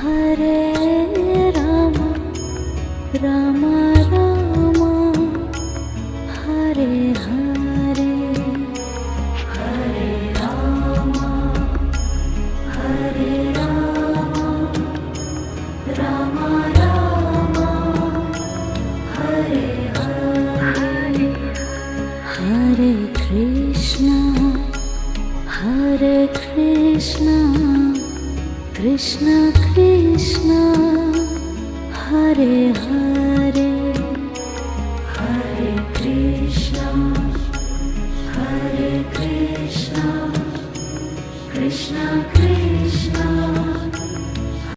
Hare Rama Rama Rama Hare Hare Hare Rama Hare Rama Rama Rama Hare Hare Hare Krishna Krishna Krishna Hare Hare Hare Krishna Krishna Krishna